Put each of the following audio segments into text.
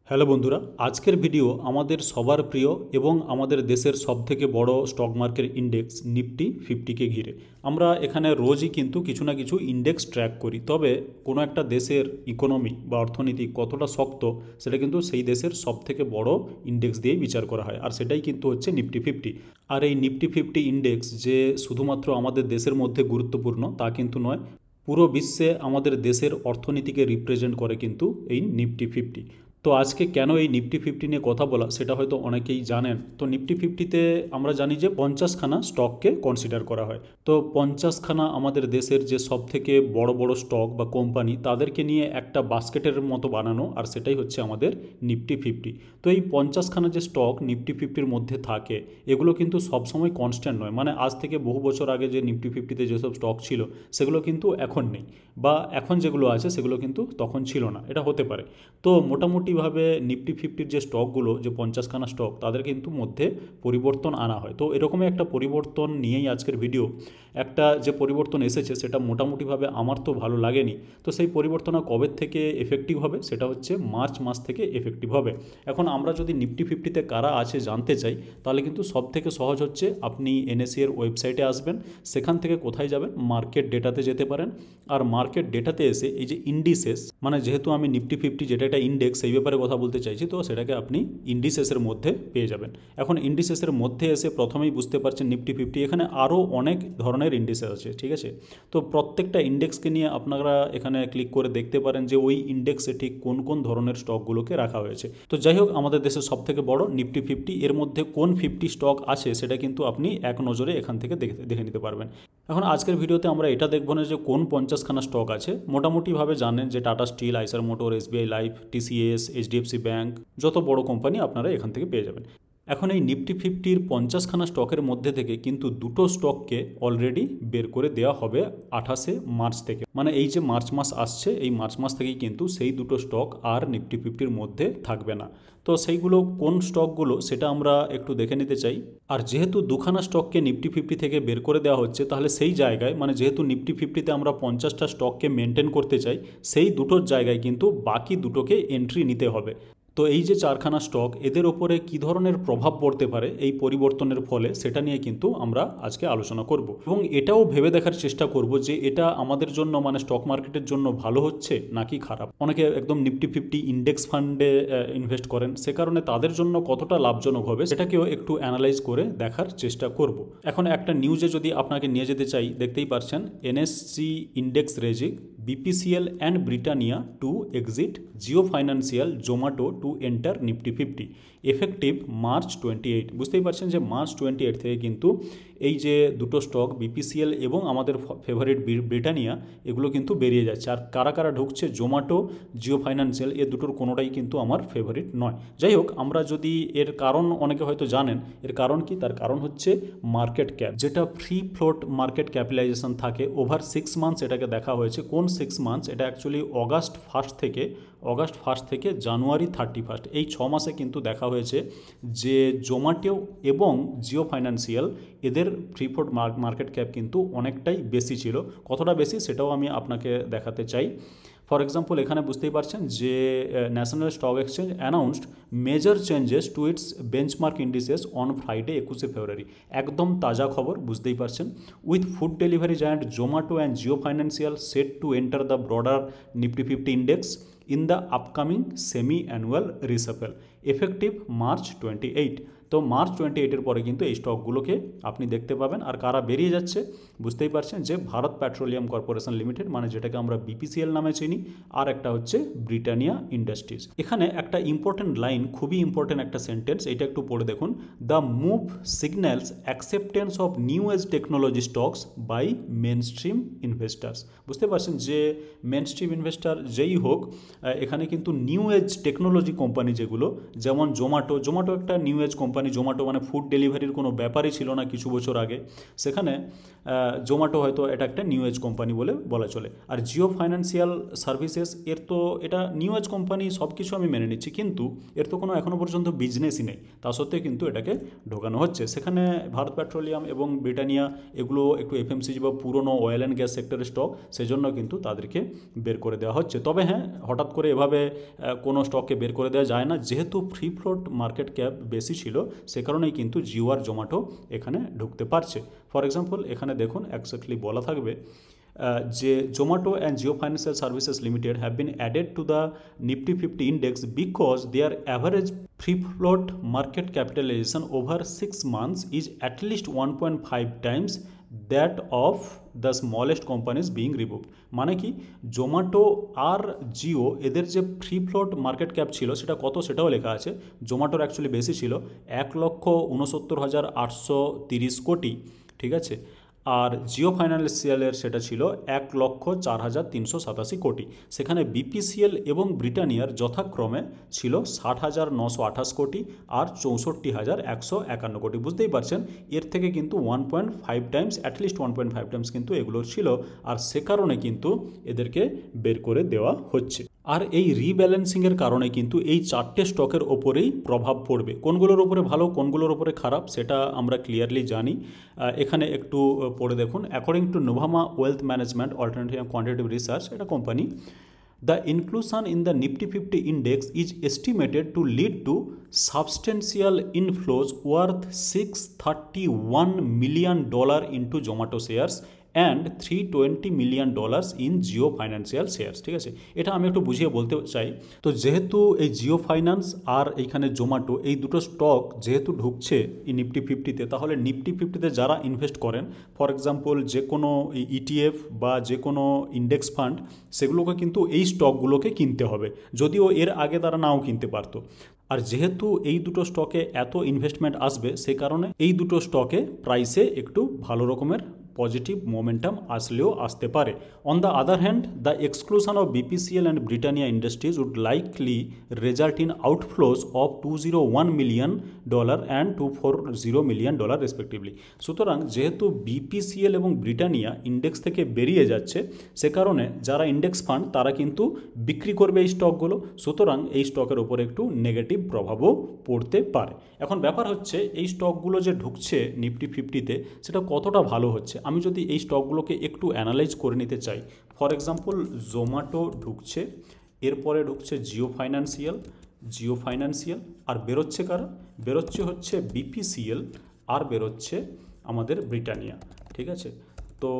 Hello বন্ধুরা, আজকের video আমাদের সবার প্রিয় এবং আমাদের দেশের সবথেকে বড় স্টক মার্কেট ইন্ডেক্স নিফটি 50-কে ঘিরে। আমরা এখানে রোজই কিন্তু কিছু না কিছু ইন্ডেক্স ট্র্যাক করি, তবে কোনো একটা দেশের ইকোনমি বা অর্থনীতি কতটা শক্ত সেটা কিন্তু সেই দেশের সবথেকে বড় ইন্ডেক্স দিয়েই বিচার করা হয়, আর সেটাই কিন্তু হচ্ছে নিফটি 50। আর এই নিফটি 50 ইন্ডেক্স যে শুধুমাত্র আমাদের দেশের মধ্যে গুরুত্বপূর্ণ তা কিন্তু নয়, পুরো বিশ্বে আমাদের দেশের অর্থনীতিকে রিপ্রেজেন্ট করে কিন্তু এই নিফটি 50। তো আজকে কেন এই নিফটি 50 নিয়ে কথা বলা সেটা হয়তো অনেকেই জানেন। তো নিফটি 50-তে আমরা জানি যে 50খানা স্টককে কনসিডার করা হয়। তো 50খানা আমাদের দেশের যে সবথেকে বড় বড় স্টক বা কোম্পানি তাদেরকে নিয়ে একটা বাস্কেটের মতো বানানো, আর সেটাই হচ্ছে আমাদের নিফটি 50। তো এই 50খানা যে স্টক নিফটি 50-র মধ্যে থাকে এগুলো কিন্তু সবসময় কনস্ট্যান্ট নয়, মানে আজ থেকে বহু বছর আগে যে নিফটি 50-তে যেসব স্টক ছিল সেগুলো কিন্তু এখন নেই, বা এখন যেগুলো আছে সেগুলো কিন্তু তখন ছিল না, এটা হতে পারে। তো মোটামুটিভাবে নিফটি 50-র যে স্টকগুলো, যে 50খানা স্টক, তাদের কিন্তু মধ্যে পরিবর্তন আনা হয়। তো এরকমই একটা পরিবর্তন নিয়েই আজকের ভিডিও। একটা যে পরিবর্তন এসেছে সেটা মোটামুটিভাবে আমার তো ভালো লাগেনি। তো সেই পরিবর্তন কবে থেকে এফেক্টিভ হবে সেটা হচ্ছে মার্চ মাস থেকে এফেক্টিভ হবে। এখন আমরা যদি নিফটি 50-তে কারা আছে জানতে চাই, তাহলে কিন্তু সব থেকে সহজ হচ্ছে আপনি এনএসসি এর ওয়েবসাইটে আসবেন, সেখান থেকে কোথায় যাবেন, মার্কেট ডেটাতে যেতে পারেন। আর মার্কেট ডেটাতে এসে এই যে ইন্ডিসেস, মানে যেহেতু আমি নিফটি 50 যেটা একটা ইন্ডেক্স সেই ব্যাপারে কথা বলতে চাইছি, তো সেটাকে আপনি ইন্ডিসেসের মধ্যে পেয়ে যাবেন। এখন ইন্ডিসেসের মধ্যে এসে প্রথমেই বুঝতে পারছেন নিফটি 50, এখানে আরও অনেক ধরনের ইন্ডিসেস আছে, ঠিক আছে। তো প্রত্যেকটা ইন্ডেক্সকে নিয়ে আপনারা এখানে ক্লিক করে দেখতে পারেন যে ওই ইন্ডেক্সে ঠিক কোন কোন ধরনের স্টকগুলোকে রাখা হয়েছে। তো যাই হোক, আমাদের দেশের সবথেকে বড় নিফটি 50, এর মধ্যে কোন 50 স্টক আছে সেটা কিন্তু আপনি এক নজরে এখান থেকে দেখে নিতে পারবেন। এখন আজকের ভিডিওতে আমরা এটা দেখবো না যে কোন 50খানা স্টক আছে। মোটামুটিভাবে জানেন যে টাটা স্টিল, আইসার motor, SBI life, TCS, HDFC bank, যত বড় কোম্পানি আপনারা এখান থেকে পেয়ে যাবেন। এখন এই নিফটি 50-র 50খানা স্টকের মধ্যে থেকে কিন্তু দুটো স্টককে অলরেডি বের করে দেওয়া হবে 28শে মার্চ থেকে, মানে এই যে মার্চ মাস আসছে এই মার্চ মাস থেকেই কিন্তু সেই দুটো স্টক আর নিফটি 50-র মধ্যে থাকবে না। তো সেইগুলো কোন স্টকগুলো সেটা আমরা একটু দেখে নিতে চাই। আর যেহেতু দুখানা স্টককে নিফটি 50 থেকে বের করে দেওয়া হচ্ছে, তাহলে সেই জায়গায়, মানে যেহেতু নিফটি 50-তে আমরা 50টা স্টককে মেনটেন করতে চাই, সেই দুটোর জায়গায় কিন্তু বাকি দুটোকে এন্ট্রি নিতে হবে। তো এই যে চারখানা স্টক, এদের ওপরে কী ধরনের প্রভাব পড়তে পারে এই পরিবর্তনের ফলে সেটা নিয়ে কিন্তু আমরা আজকে আলোচনা করব, এবং এটাও ভেবে দেখার চেষ্টা করব যে এটা আমাদের জন্য, মানে স্টক মার্কেটের জন্য ভালো হচ্ছে নাকি খারাপ। অনেকে একদম নিফটি 50 ইন্ডেক্স ফান্ডে ইনভেস্ট করেন, সে কারণে তাদের জন্য কতটা লাভজনক হবে সেটাকেও একটু অ্যানালাইজ করে দেখার চেষ্টা করব। এখন একটা নিউজে যদি আপনাকে নিয়ে যেতে চাই, দেখতেই পারছেন এনএসসি ইন্ডেক্স রেজিক BPCL and Britannia to exit, Jio Financial, Zomato to enter Nifty 50 effective March 28। বুঝতেই পারছেন যে মার্চ 28 থেকে কিন্তু এই যে দুটো স্টক BPCL এবং আমাদের ফেভারিট ব্রিটানিয়া, এগুলো কিন্তু বেরিয়ে যাচ্ছে। আর কারা কারা ঢুকছে, জোম্যাটো, জিও ফাইন্যান্সিয়াল, এ দুটোর কোনোটাই কিন্তু আমার ফেভারিট নয়। যাই হোক, আমরা যদি এর কারণ, অনেকে হয়তো জানেন এর কারণ কি, তার কারণ হচ্ছে মার্কেট ক্যাপ, যেটা ফ্রি ফ্লোট মার্কেট ক্যাপিটালাইজেশন থাকে ওভার 6 মান্থস, এটাকে দেখা হয়েছে। কোন 6 মান্থস? এটা অ্যাকচুয়ালি অগাস্ট 1 থেকে জানুয়ারি 31, এই 6 মাসে কিন্তু দেখা হয়েছে যে জোম্যাটো এবং জিও ফাইন্যান্সিয়াল, এদের ফ্রি ফ্লোট মার্কেট ক্যাপ কিন্তু অনেকটাই বেশি ছিল। কতটা বেশি সেটাও আমি আপনাকে দেখাতে চাই। ফর এক্সাম্পল, এখানে বুঝতেই পারছেন যে national stock exchange announced major changes to its benchmark indices on Friday 21শে ফেব্রুয়ারি। একদম তাজা খবর, বুঝতেই পারছেন। With food delivery giant Zomato and Jio financial set to enter the broader Nifty 50 index in the upcoming semi annual reshuffle effective March 28। তো March 28-এর পরে কিন্তু এই স্টকগুলোকে আপনি দেখতে পাবেন। আর কারা বেরিয়ে যাচ্ছে বুঝতেই পারছেন যে ভারত পেট্রোলিয়াম কর্পোরেশন লিমিটেড, মানে যেটাকে আমরা BPCL নামে চিনি, আর একটা হচ্ছে ব্রিটানিয়া ইন্ডাস্ট্রিজ। এখানে একটা ইম্পর্টেন্ট লাইন, খুবই ইম্পর্টেন্ট একটা সেন্টেন্স, এটা একটু পড়ে দেখুন। The move signals acceptance of new age technology stocks by mainstream investors. বুঝতে পারছেন যে মেন স্ট্রিম ইনভেস্টার যেই হোক, এখানে কিন্তু নিউ এজ টেকনোলজি কোম্পানি যেগুলো, যেমন জোম্যাটো একটা new age company company Zomato, মানে ফুড ডেলিভারির কোনো ব্যাপারই ছিল না কিছু বছর আগে, সেখানে জোম্যাটো হয়তো এটা একটা নিউ এজ কোম্পানি বলে বলা চলে। আর জিও ফাইন্যান্সিয়াল সার্ভিসেস, এর তো এটা নিউ এজ কোম্পানি, সব কিছু আমি মেনে নিচ্ছি, কিন্তু এর তো কোনো এখনও পর্যন্ত বিজনেসই নেই, তা সত্ত্বেও কিন্তু এটাকে ঢোকানো হচ্ছে। সেখানে ভারত পেট্রোলিয়াম এবং ব্রিটানিয়া এগুলো একটু এফএমসিজি বা পুরনো অয়েল অ্যান্ড গ্যাস সেক্টরের স্টক, সেজন্য কিন্তু তাদেরকে বের করে দেওয়া হচ্ছে। তবে হ্যাঁ, হঠাৎ করে এভাবে কোনো স্টককে বের করে দেওয়া যায় না, যেহেতু ফ্রি ফ্লোট মার্কেট ক্যাপ বেশি ছিল, সে কারণেই কিন্তু জিও আর জোম্যাটো এখানে ঢুকতে পারছে। ফর এক্সাম্পল এখানে দেখুন এক্স্যাক্টলি বলা থাকবে যে Zomato and Jio Financial Services Limited have been added to the Nifty 50 index because their average free float market capitalization over 6 months is at least 1.5 times that of the smallest companies being removed. মানে কি, জোম্যাটো আর জিও এদের যে free float market cap ছিল সেটা কত, সেটাও লেখা আছে। জোম্যাটোর অ্যাকচুয়ালি বেশি ছিল, 1,69,830 কোটি, ঠিক আছে। আর জিও ফাইন্যান্সিয়ালের সেটা ছিল 1,04,387 কোটি। সেখানে বিপিসিএল এবং ব্রিটানিয়ার যথাক্রমে ছিল 60,928 কোটি আর 64,151 কোটি। বুঝতেই পারছেন, এর থেকে কিন্তু 1.5 টাইমস, অ্যাটলিস্ট 1.5 টাইমস কিন্তু এগুলোর ছিল, আর সে কারণে কিন্তু এদেরকে বের করে দেওয়া হচ্ছে। আর এই রিব্যালেন্সিংয়ের কারণে কিন্তু এই চারটে স্টকের ওপরেই প্রভাব পড়বে। কোনগুলোর ওপরে ভালো, কোনগুলোর ওপরে খারাপ, সেটা আমরা ক্লিয়ারলি জানি। এখানে একটু পড়ে দেখুন। According to Nuvama wealth management alternative and quantitative research, এটা company, the inclusion in the Nifty 50 index is estimated to lead to substantial inflows worth $631 million into Zomato shares and $320 million in Jio financial shares. ঠিক আছে, এটা আমি একটু বুঝিয়ে বলতে চাই। তো যেহেতু এই জিও ফাইন্যান্স আর এইখানে জোম্যাটো, এই দুটো স্টক যেহেতু ঢুকছে এই নিফটি 50-তে, তাহলে নিফটি 50-তে যারা ইনভেস্ট করেন, ফর এক্সাম্পল যে কোনো ইটিএফ বা যে কোনো ইন্ডেক্স ফান্ড, সেগুলোকে কিন্তু এই স্টকগুলোকে কিনতে হবে, যদিও এর আগে তারা নাও কিনতে পারতো। আর যেহেতু এই দুটো স্টকে এত ইনভেস্টমেন্ট আসবে, সে কারণে এই দুটো স্টকে প্রাইসে একটু ভালো রকমের পজিটিভ মোমেন্টাম আসলেও আসতে পারে। On the other hand, the exclusion of BPCL and Britannia industries would likely result in outflows of $201 million and $240 million respectively. সুতরাং যেহেতু বিপিসিএল এবং ব্রিটানিয়া ইন্ডেক্স থেকে বেরিয়ে যাচ্ছে, সে কারণে যারা ইন্ডেক্স ফান্ড তারা কিন্তু বিক্রি করবে এই স্টকগুলো, সুতরাং এই স্টকের ওপর একটু নেগেটিভ প্রভাবও পড়তে পারে। এখন ব্যাপার হচ্ছে এই স্টকগুলো যে ঢুকছে নিফটি 50-তে, সেটা কতটা ভালো হচ্ছে। আমি যদি এই স্টকগুলোকে একটু অ্যানালাইজ করে নিতে চাই, ফর এক্সাম্পল জোম্যাটো ঢুকছে, এরপরে ঢুকছে জিও ফাইন্যান্সিয়াল, আর বেরোচ্ছে কারা, বেরোচ্ছে হচ্ছে বিপিসিএল, আর বেরোচ্ছে আমাদের ব্রিটানিয়া। ঠিক আছে, তো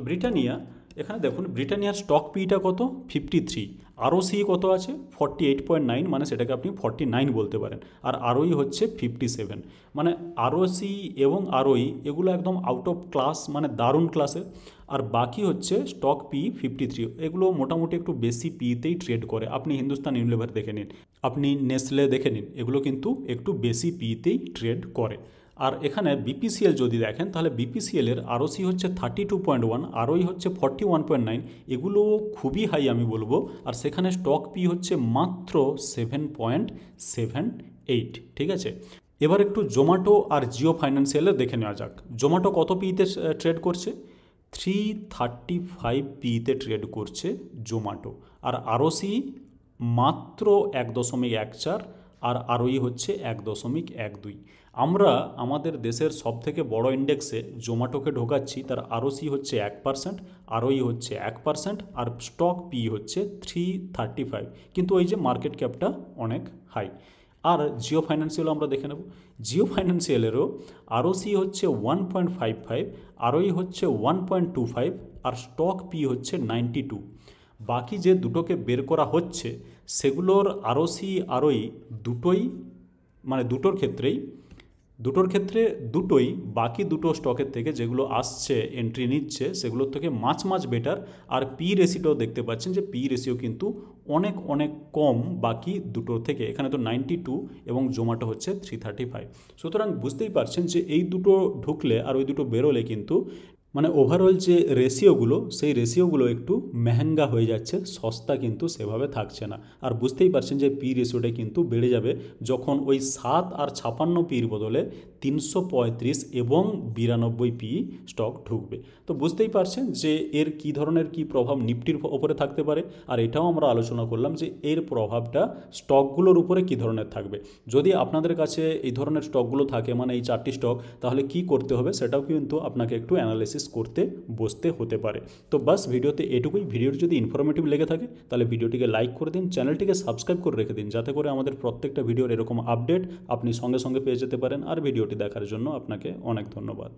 ব্রিটানিয়া, এখানে দেখুন ব্রিটানিয়ার স্টক পিটা কত, 53, আরওসি কত আছে 48.9, মানে সেটাকে আপনি 49 বলতে পারেন, আর আরওই হচ্ছে 57। মানে আরওসি এবং আরওই এগুলো একদম আউট অফ ক্লাস, মানে দারুণ ক্লাসের। আর বাকি হচ্ছে স্টক পি 53, এগুলো মোটামুটি একটু বেশি পিতেই ট্রেড করে। আপনি হিন্দুস্তান ইউনিলিভার দেখে নিন, আপনি নেসলে দেখে নিন, এগুলো কিন্তু একটু বেশি পিতেই ট্রেড করে। আর এখানে বিপিসিএল যদি দেখেন, তাহলে বিপিসিএলের আরওসি হচ্ছে 32.1, আরওই হচ্ছে 41.9, এগুলো খুবই হাই আমি বলবো। আর সেখানে স্টক পি হচ্ছে মাত্র 7.78। ঠিক আছে, এবার একটু জোম্যাটো আর জিও ফাইন্যান্সিয়ালের দেখে নেওয়া যাক। জোম্যাটো কত পিতে ট্রেড করছে, 335 পিতে ট্রেড করছে জোম্যাটো, আর আরওসি মাত্র 1.14, আর আরওই হচ্ছে 1.12। আমরা আমাদের দেশের সবথেকে বড় ইন্ডেক্সে জোম্যাটোকে ঢোকাচ্ছি, তার আরওসি হচ্ছে 1%, আরওই হচ্ছে 1%, আর স্টক পি হচ্ছে 335, কিন্তু ওই যে মার্কেট ক্যাপটা অনেক হাই। আর জিও ফাইন্যান্সিয়ালও আমরা দেখে নেব। জিও ফাইন্যান্সিয়ালেরও আরওসি হচ্ছে 1.55, আরওই হচ্ছে 1.25, আর স্টক পি হচ্ছে 92। বাকি যে দুটোকে বের করা হচ্ছে সেগুলোর আরওসি আরওই দুটোই, মানে দুটোর ক্ষেত্রে দুটোই বাকি দুটো স্টকের থেকে যেগুলো আসছে এন্ট্রি নিচ্ছে সেগুলোর থেকে মাছ বেটার। আর পি রেশিওটাও দেখতে পাচ্ছেন যে পি রেশিও কিন্তু অনেক কম বাকি দুটোর থেকে। এখানে তো 92 এবং জোম্যাটো হচ্ছে 335। সুতরাং বুঝতেই পারছেন যে এই দুটো ঢুকলে আর ওই দুটো বেরোলে কিন্তু মানে ওভারঅল যে রেশিওগুলো সেই রেশিওগুলো একটু মেহেঙ্গা হয়ে যাচ্ছে, সস্তা কিন্তু সেভাবে থাকছে না। আর বুঝতেই পারছেন যে পি রেশিওটা কিন্তু বেড়ে যাবে যখন ওই 7 আর 56 পির বদলে 335 এবং 92 পি স্টক ঢুকবে। তো বুঝতেই পারছেন যে এর কী ধরনের কী প্রভাব নিফটির ওপরে থাকতে পারে। আর এটাও আমরা আলোচনা করলাম যে এর প্রভাবটা স্টকগুলোর উপরে কী ধরনের থাকবে। যদি আপনাদের কাছে এই ধরনের স্টকগুলো থাকে, মানে এই 4টি স্টক, তাহলে কি করতে হবে সেটাও কিন্তু আপনাকে একটু অ্যানালাইসিস করতে বসতে হতে পারে। তো বাস ভিডিওতে এটুকুই। ভিডিওটি যদি ইনফরমেটিভ লেগে থাকে তাহলে ভিডিওটিকে লাইক করে দিন, চ্যানেলটিকে সাবস্ক্রাইব করে রেখে দিন, যাতে করে আমাদের প্রত্যেকটা ভিডিওর এরকম আপডেট আপনি সঙ্গে সঙ্গে পেয়ে যেতে পারেন। আর ভিডিওটি দেখার জন্য আপনাকে অনেক ধন্যবাদ।